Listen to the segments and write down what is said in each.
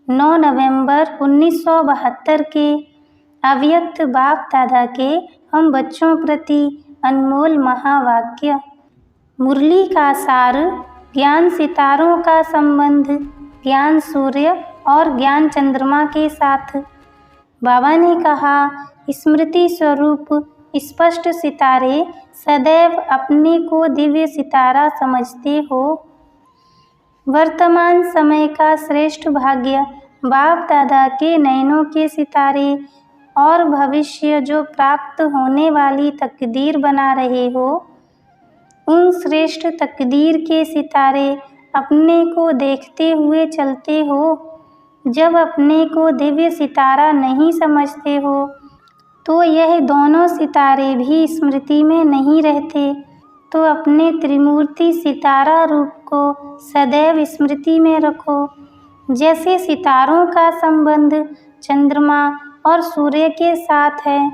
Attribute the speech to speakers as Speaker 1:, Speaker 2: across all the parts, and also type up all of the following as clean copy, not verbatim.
Speaker 1: 9 नवंबर 1972 के अव्यक्त बाप दादा के हम बच्चों प्रति अनमोल महावाक्य। मुरली का सार, ज्ञान सितारों का संबंध ज्ञान सूर्य और ज्ञान चंद्रमा के साथ। बाबा ने कहा, स्मृति स्वरूप स्पष्ट सितारे सदैव अपने को दिव्य सितारा समझते हो। वर्तमान समय का श्रेष्ठ भाग्य बाप दादा के नयनों के सितारे और भविष्य जो प्राप्त होने वाली तकदीर बना रहे हो, उन श्रेष्ठ तकदीर के सितारे अपने को देखते हुए चलते हो। जब अपने को दिव्य सितारा नहीं समझते हो तो यह दोनों सितारे भी स्मृति में नहीं रहते। तो अपने त्रिमूर्ति सितारा रूप को सदैव स्मृति में रखो। जैसे सितारों का संबंध चंद्रमा और सूर्य के साथ है,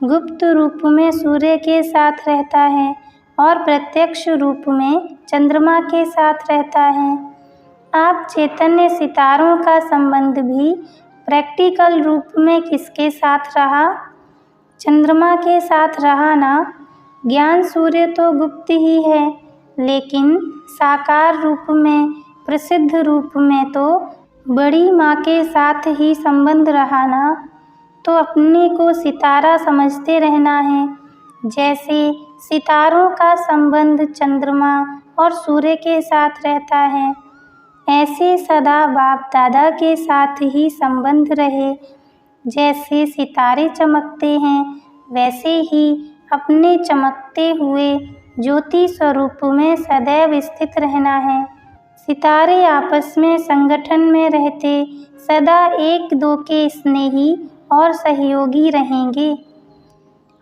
Speaker 1: गुप्त रूप में सूर्य के साथ रहता है और प्रत्यक्ष रूप में चंद्रमा के साथ रहता है। आप चैतन्य सितारों का संबंध भी प्रैक्टिकल रूप में किसके साथ रहा? चंद्रमा के साथ रहा ना। ज्ञान सूर्य तो गुप्त ही है, लेकिन साकार रूप में, प्रसिद्ध रूप में तो बड़ी माँ के साथ ही संबंध रहा ना। तो अपने को सितारा समझते रहना है। जैसे सितारों का संबंध चंद्रमा और सूर्य के साथ रहता है, ऐसे सदा बाप दादा के साथ ही संबंध रहे। जैसे सितारे चमकते हैं, वैसे ही अपने चमकते हुए ज्योति स्वरूप में सदैव स्थित रहना है। सितारे आपस में संगठन में रहते सदा एक दो के स्नेही और सहयोगी रहेंगे।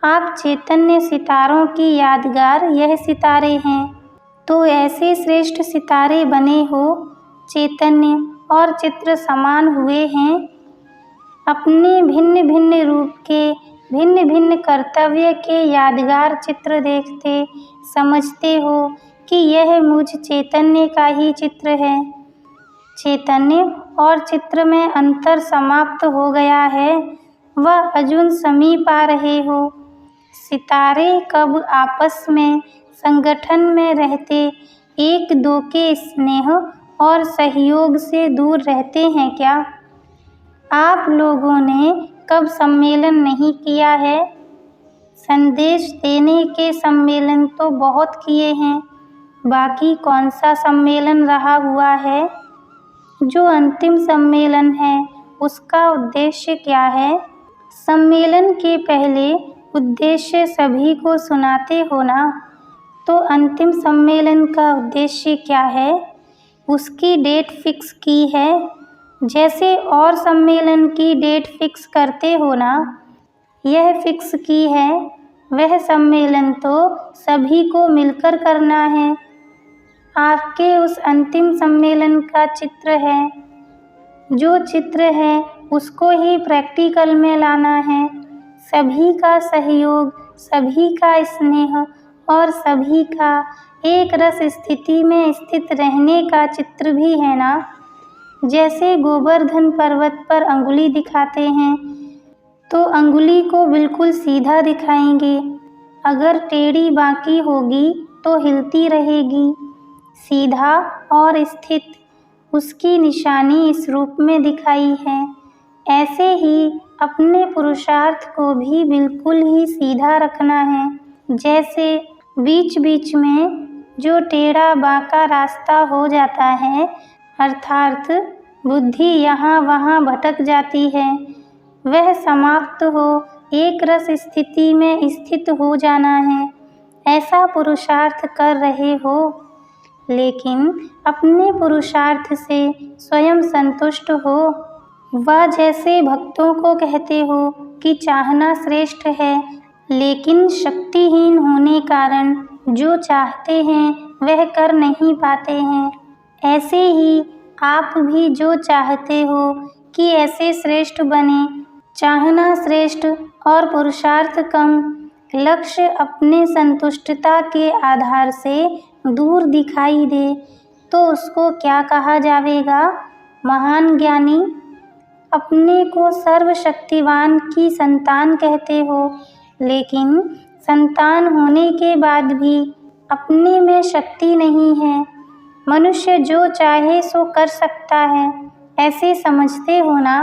Speaker 1: आप चैतन्य सितारों की यादगार यह सितारे हैं। तो ऐसे श्रेष्ठ सितारे बने हो, चैतन्य और चित्र समान हुए हैं। अपने भिन्न भिन्न रूप के, भिन्न भिन्न कर्तव्य के यादगार चित्र देखते समझते हो कि यह मुझ चैतन्य का ही चित्र है। चैतन्य और चित्र में अंतर समाप्त हो गया है, वह अजून समीप आ रहे हो। सितारे कब आपस में संगठन में रहते एक दो के स्नेह और सहयोग से दूर रहते हैं क्या? आप लोगों ने कब सम्मेलन नहीं किया है? संदेश देने के सम्मेलन तो बहुत किए हैं, बाकी कौन सा सम्मेलन रहा हुआ है? जो अंतिम सम्मेलन है उसका उद्देश्य क्या है? सम्मेलन के पहले उद्देश्य सभी को सुनाते हो ना। तो अंतिम सम्मेलन का उद्देश्य क्या है? उसकी डेट फिक्स की है, जैसे और सम्मेलन की डेट फिक्स करते हो ना। यह फिक्स की है, वह सम्मेलन तो सभी को मिलकर करना है। आपके उस अंतिम सम्मेलन का चित्र है, जो चित्र है उसको ही प्रैक्टिकल में लाना है। सभी का सहयोग, सभी का स्नेह और सभी का एक रस स्थिति में स्थित रहने का चित्र भी है ना। जैसे गोवर्धन पर्वत पर अंगुली दिखाते हैं तो अंगुली को बिल्कुल सीधा दिखाएंगे, अगर टेढ़ी बांकी होगी तो हिलती रहेगी। सीधा और स्थित उसकी निशानी इस रूप में दिखाई है। ऐसे ही अपने पुरुषार्थ को भी बिल्कुल ही सीधा रखना है। जैसे बीच बीच में जो टेढ़ा बांका रास्ता हो जाता है, अर्थात बुद्धि यहाँ वहाँ भटक जाती है, वह समाप्त हो एक रस स्थिति में स्थित हो जाना है। ऐसा पुरुषार्थ कर रहे हो, लेकिन अपने पुरुषार्थ से स्वयं संतुष्ट हो। वह जैसे भक्तों को कहते हो कि चाहना श्रेष्ठ है, लेकिन शक्तिहीन होने कारण जो चाहते हैं वह कर नहीं पाते हैं। ऐसे ही आप भी जो चाहते हो कि ऐसे श्रेष्ठ बने, चाहना श्रेष्ठ और पुरुषार्थ कम, लक्ष्य अपने संतुष्टता के आधार से दूर दिखाई दे, तो उसको क्या कहा जाएगा? महान ज्ञानी, अपने को सर्वशक्तिवान की संतान कहते हो, लेकिन संतान होने के बाद भी अपने में शक्ति नहीं है। मनुष्य जो चाहे सो कर सकता है, ऐसे समझते हो ना?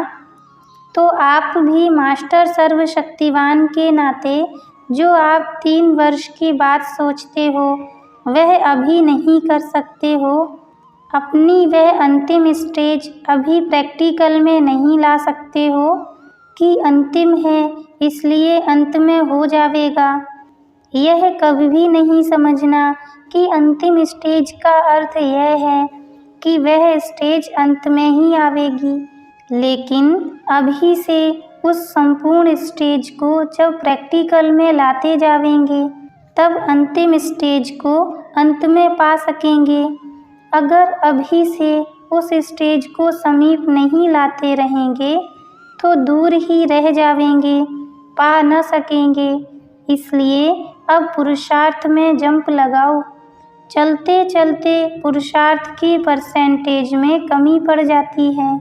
Speaker 1: तो आप भी मास्टर सर्वशक्तिवान के नाते जो आप 3 वर्ष की बात सोचते हो, वह अभी नहीं कर सकते हो। अपनी वह अंतिम स्टेज अभी प्रैक्टिकल में नहीं ला सकते हो कि अंतिम है इसलिए अंत में हो जाएगा। यह कभी भी नहीं समझना कि अंतिम स्टेज का अर्थ यह है कि वह स्टेज अंत में ही आवेगी, लेकिन अभी से उस संपूर्ण स्टेज को जब प्रैक्टिकल में लाते जावेंगे तब अंतिम स्टेज को अंत में पा सकेंगे। अगर अभी से उस स्टेज को समीप नहीं लाते रहेंगे तो दूर ही रह जावेंगे, पा न सकेंगे। इसलिए अब पुरुषार्थ में जंप लगाओ। चलते चलते पुरुषार्थ की परसेंटेज में कमी पड़ जाती है,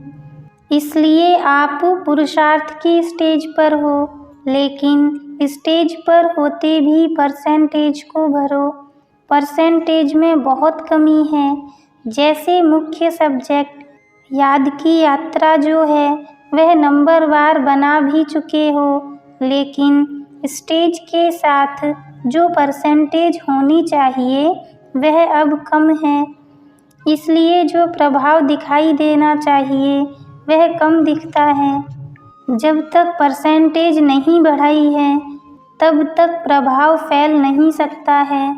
Speaker 1: इसलिए आप पुरुषार्थ की स्टेज पर हो, लेकिन स्टेज पर होते भी परसेंटेज को भरो। परसेंटेज में बहुत कमी है। जैसे मुख्य सब्जेक्ट याद की यात्रा जो है वह नंबरवार बना भी चुके हो, लेकिन स्टेज के साथ जो परसेंटेज होनी चाहिए वह अब कम है, इसलिए जो प्रभाव दिखाई देना चाहिए वह कम दिखता है। जब तक परसेंटेज नहीं बढ़ाई है तब तक प्रभाव फैल नहीं सकता है।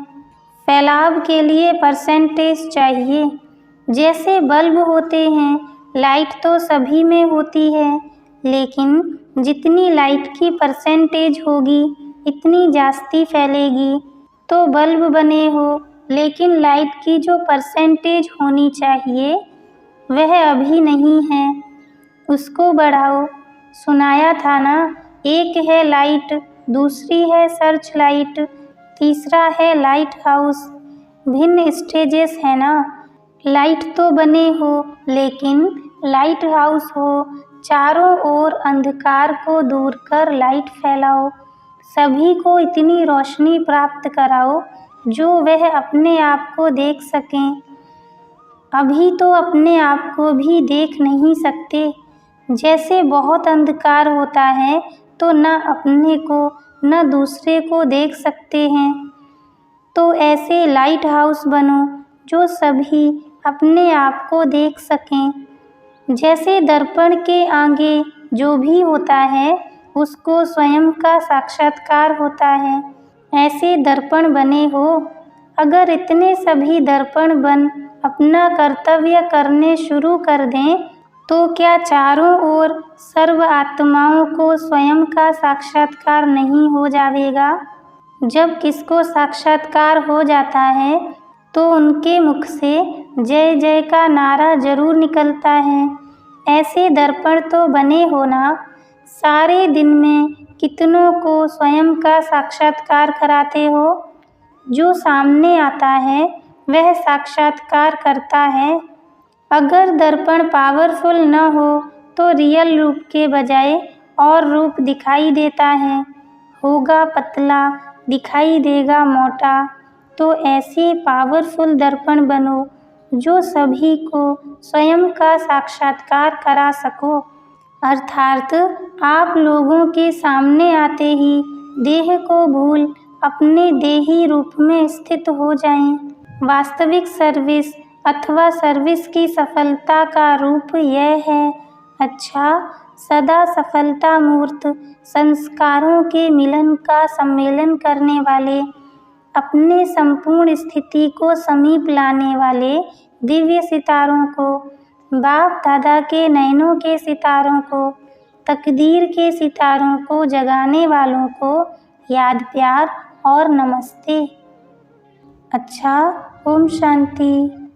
Speaker 1: फैलाव के लिए परसेंटेज चाहिए। जैसे बल्ब होते हैं, लाइट तो सभी में होती है, लेकिन जितनी लाइट की परसेंटेज होगी इतनी जास्ती फैलेगी। तो बल्ब बने हो, लेकिन लाइट की जो परसेंटेज होनी चाहिए वह अभी नहीं है, उसको बढ़ाओ। सुनाया था ना, एक है लाइट, दूसरी है सर्च लाइट, तीसरा है लाइट हाउस। भिन्न स्टेजेस है ना। लाइट तो बने हो, लेकिन लाइट हाउस हो। चारों ओर अंधकार को दूर कर लाइट फैलाओ। सभी को इतनी रोशनी प्राप्त कराओ जो वह अपने आप को देख सकें। अभी तो अपने आप को भी देख नहीं सकते। जैसे बहुत अंधकार होता है तो न अपने को न दूसरे को देख सकते हैं। तो ऐसे लाइट हाउस बनो जो सभी अपने आप को देख सकें। जैसे दर्पण के आगे जो भी होता है उसको स्वयं का साक्षात्कार होता है, ऐसे दर्पण बने हो। अगर इतने सभी दर्पण बन अपना कर्तव्य करने शुरू कर दें तो क्या चारों ओर सर्व आत्माओं को स्वयं का साक्षात्कार नहीं हो जाएगा? जब किसको साक्षात्कार हो जाता है तो उनके मुख से जय जय का नारा जरूर निकलता है। ऐसे दर्पण तो बने हो ना। सारे दिन में कितनों को स्वयं का साक्षात्कार कराते हो? जो सामने आता है वह साक्षात्कार करता है। अगर दर्पण पावरफुल न हो तो रियल रूप के बजाय और रूप दिखाई देता है। होगा पतला, दिखाई देगा मोटा। तो ऐसे पावरफुल दर्पण बनो जो सभी को स्वयं का साक्षात्कार करा सको। अर्थात आप लोगों के सामने आते ही देह को भूल अपने देही रूप में स्थित हो जाएं। वास्तविक सर्विस अथवा सर्विस की सफलता का रूप यह है। अच्छा, सदा सफलता मूर्त संस्कारों के मिलन का सम्मेलन करने वाले, अपने संपूर्ण स्थिति को समीप लाने वाले दिव्य सितारों को, बाप दादा के नयनों के सितारों को, तकदीर के सितारों को जगाने वालों को याद प्यार और नमस्ते। अच्छा, ओम शांति।